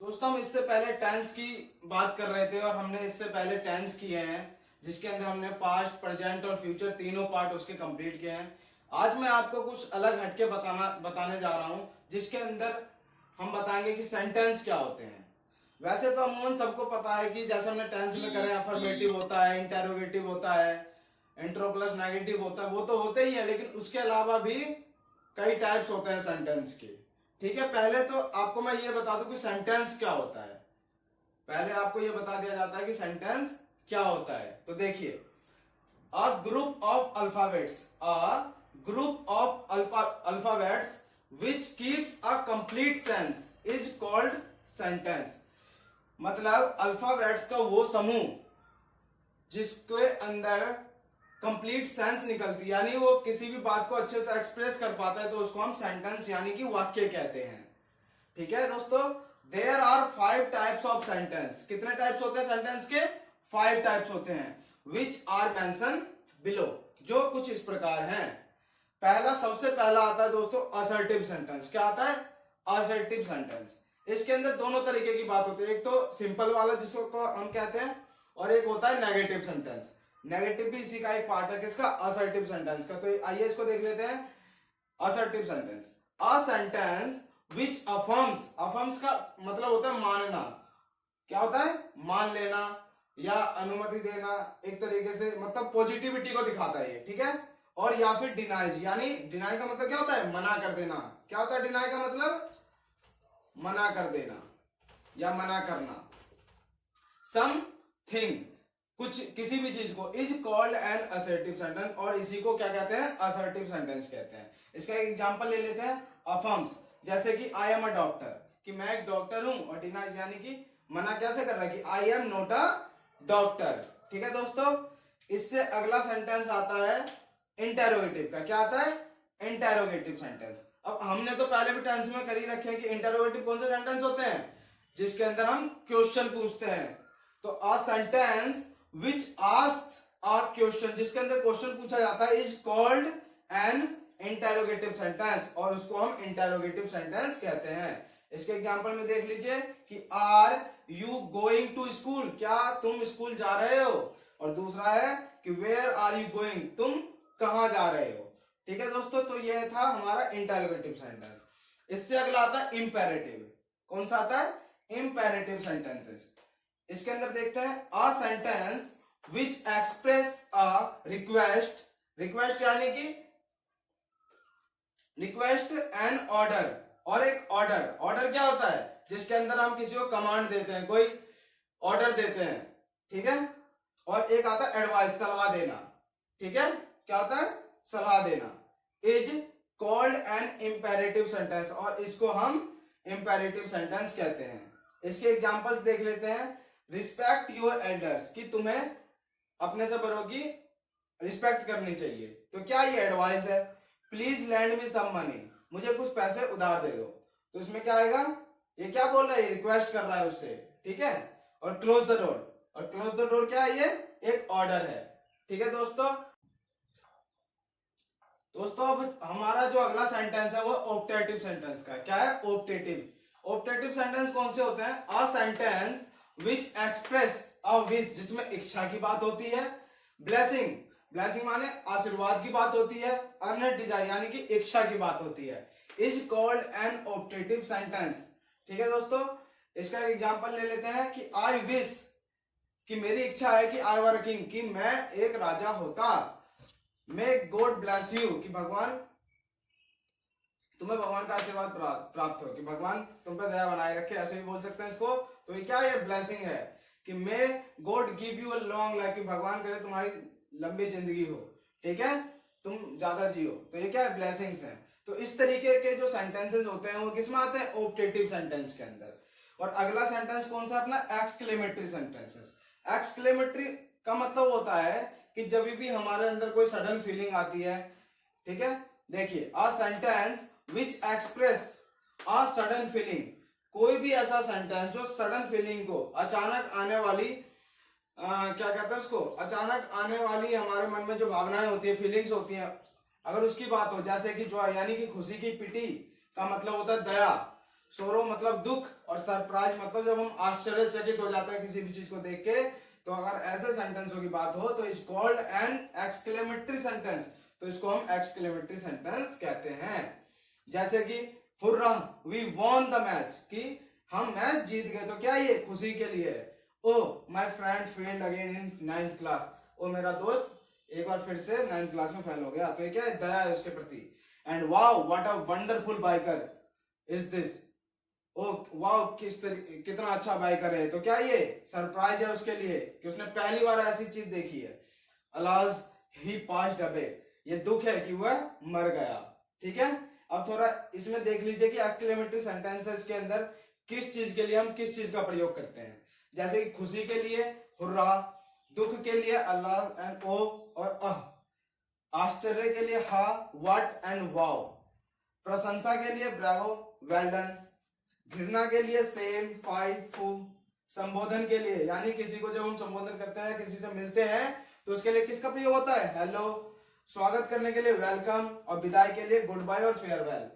दोस्तों हम इससे पहले टेंस की बात कर रहे थे और हमने इससे पहले टेंस किए हैं जिसके अंदर हमने पास्ट, प्रेजेंट और फ्यूचर तीनों पार्ट उसके कंप्लीट किए हैं। आज मैं आपको कुछ अलग हटके बताने जा रहा हूं जिसके अंदर हम बताएंगे कि सेंटेंस क्या होते हैं। वैसे तो अमूमन सबको पता है कि जैसे हमने टेंस में करें अफर्मेटिव होता है, इंटेरोगेटिव होता है, इंट्रो प्लस नेगेटिव होता है, वो तो होते ही है, लेकिन उसके अलावा भी कई टाइप्स होते हैं सेंटेंस के। ठीक है, पहले तो आपको मैं ये बता दूं कि सेंटेंस क्या होता है। पहले आपको ये बता दिया जाता है कि सेंटेंस क्या होता है। तो देखिए, a group of alphabets, alphabets which keeps a complete sense is called sentence. मतलब अल्फाबेट्स का वो समूह जिसके अंदर कंप्लीट सेंस निकलती है, यानी वो किसी भी बात को अच्छे से एक्सप्रेस कर पाता है, तो उसको हम सेंटेंस यानी कि वाक्य कहते हैं। ठीक है दोस्तों, there are 5 types of sentence. कितने टाइप्स होते हैं सेंटेंस के? 5 टाइप्स होते हैं, विच आर मेंशन बिलो, जो कुछ इस प्रकार हैं। पहला, सबसे पहला आता है दोस्तों असर्टिव सेंटेंस। क्या आता है? Assertive sentence. इसके अंदर दोनों तरीके की बात होती है, एक तो सिंपल वाला जिसको हम कहते हैं, और एक होता है नेगेटिव सेंटेंस। नेगेटिव भी इसी का एक पार्ट है, किसका? असर्टिव सेंटेंस का। तो आइए इसको देख लेते हैं। Assertive sentence, a sentence which affirms, affirms का मतलब होता है मानना। क्या होता है? मान लेना या अनुमति देना, एक तरीके से मतलब पॉजिटिविटी को दिखाता है ये। ठीक है, और या फिर डिनाइज, यानी डिनाई का मतलब क्या होता है? मना कर देना। क्या होता है डिनाई का मतलब? मना कर देना या मना करना। समथिंग, कुछ, किसी भी चीज को, is called N assertive sentence, और इसी को क्या कहते हैं? असर्टिव सेंटेंस कहते हैं। इसका एक एग्जांपल ले लेते हैं, अफर्म्स, जैसे कि आई एम अ डॉक्टर, कि मैं एक डॉक्टर हूं, और डिनाइज यानी कि मना कैसे कर रहा है कि I am not a doctor. ठीक है दोस्तों, इससे अगला सेंटेंस आता है इंटेरोगेटिव का। क्या आता है? Interrogative sentence. अब हमने तो पहले भी टेंस में कर ही रखे हैं कि इंटेरोगेटिव कौन से सेंटेंस होते हैं? जिसके अंदर हम क्वेश्चन पूछते हैं। तो अ sentence which asks a question, जिसके अंदर क्वेश्चन पूछा जाता है, is called N interrogative sentence, और उसको हम इंटेरोगेटिव सेंटेंस कहते हैं। इसके एग्जांपल में देख लीजिए कि are you going to school, क्या तुम स्कूल जा रहे हो? और दूसरा है कि वेयर आर यू गोइंग, तुम कहां जा रहे हो? ठीक है दोस्तों, तो यह था हमारा इंटेरोगेटिव सेंटेंस। इससे अगला आता है इंपेरेटिव। कौन सा आता है? Imperative sentences. इसके अंदर देखते हैं, अ sentence which express a request, request यानी कि रिक्वेस्ट एंड ऑर्डर, और एक ऑर्डर। ऑर्डर क्या होता है? जिसके अंदर हम किसी को कमांड देते हैं, कोई ऑर्डर देते हैं। ठीक है, और एक आता है एडवाइस, सलाह देना। ठीक है, क्या होता है? सलाह देना। Is called N imperative sentence, और इसको हम इंपेरेटिव सेंटेंस कहते हैं। इसके एग्जांपल्स देख लेते हैं। रिस्पेक्ट योर एल्डर्स, कि तुम्हें अपने से बड़ों की रिस्पेक्ट करनी चाहिए, तो क्या ये एडवाइस है? Please lend me some money, मुझे कुछ पैसे उधार दे दो, तो इसमें क्या आएगा? ये क्या बोल रहा है? रिक्वेस्ट कर रहा है उससे। ठीक है, और क्लोज द डोर, और क्लोज द डोर क्या है? ये एक ऑर्डर है। ठीक है दोस्तों, अब हमारा जो अगला सेंटेंस है वो ऑप्टेटिव सेंटेंस का है। क्या है? ऑप्टेटिव। ऑप्टेटिव सेंटेंस कौन से होते हैं? अ sentence which express a wish, जिसमें इच्छा की बात होती है। ब्लेसिंग, ब्लेसिंग माने आशीर्वाद की बात होती है। अर्नेट डिजायर यानी कि इच्छा की बात होती है। Is called N optative sentence. ठीक है दोस्तों, इसका एग्जांपल ले लेते हैं कि आई विश, कि मेरी इच्छा है कि आई वर किंग, कि मैं एक राजा होता। मे गॉड ब्लेस यू, कि भगवान, तुम्हें भगवान का आशीर्वाद प्राप्त हो, कि भगवान तुम पे दया बनाए रखे, ऐसे भी बोल सकते हैं इसको। तो ये क्या है? ब्लेसिंग है। कि may God give you a long life, कि भगवान करे तुम्हारी लंबी जिंदगी हो। ठीक है, तुम ज्यादा जियो। तो ये क्या है? ब्लेसिंग्स है। तो इस तरीके के जो सेंटेंसेस होते हैं वो किसमें आते हैं? ऑप्टेटिव सेंटेंस के अंदर। और अगला सेंटेंस कौन सा? अपना एक्सक्लेमेटरी सेंटेंसेस। एक्सक्लेमेटरी का मतलब होता है कि जब भी हमारे अंदर कोई सडन फीलिंग आती है। ठीक है, देखिए, अ sentence which express a sudden feeling, कोई भी ऐसा सेंटेंस जो सडन फीलिंग को, अचानक आने वाली क्या कहते हैं उसको, अचानक आने वाली हमारे मन में जो भावनाएं होती है, फीलिंग्स होती हैं, अगर उसकी बात हो, जैसे कि जो यानी कि खुशी की पिटी का मतलब होता है दया, सोरो मतलब दुख, और सरप्राइज मतलब जब हम आश्चर्यचकित हो जाते हैं किसी भी चीज को देख के। तो अगर ऐसे सेंटेंसों की बात हो तो is called an exclamatory sentence, तो इसको हम एक्सक्लेमेटरी सेंटेंस कहते हैं। जैसे कि hurrah we won the match, कि हम मैच जीत गए, तो क्या ये खुशी के लिए है। Oh my friend failed again in 9th class, oh मेरा दोस्त एक बार फिर से 9th क्लास में फेल हो गया, तो ये क्या है, दया है उसके प्रति। And wow what a wonderful biker is this, oh wow कितना अच्छा बाइकर है, तो क्या ये सरप्राइज है उसके लिए कि उसने पहली बार ऐसी चीज देखी है। अलाज ही पास्ड अवे, ये दुख है कि वह मर गया। ठीक है, अब थोड़ा इसमें देख लीजिए कि एक्सक्लेमेटरी सेंटेंसेस के अंदर किस चीज के लिए हम किस चीज का प्रयोग करते हैं। जैसे कि खुशी के लिए हुर्रा, दुख के लिए अल्लाह एंड ओ और अह, आश्चर्य के लिए हा व्हाट एंड वाओ, प्रशंसा के लिए ब्रावो वेल डन, घृणा के लिए सेम फाइव फू, संबोधन के लिए यानी किसी को जब हम संबोधन करते हैं, किसी से मिलते हैं, तो उसके लिए किसका प्रयोग होता है, हेलो, स्वागत करने के लिए वेलकम, और विदाई के लिए गुड बाय और फेयरवेल।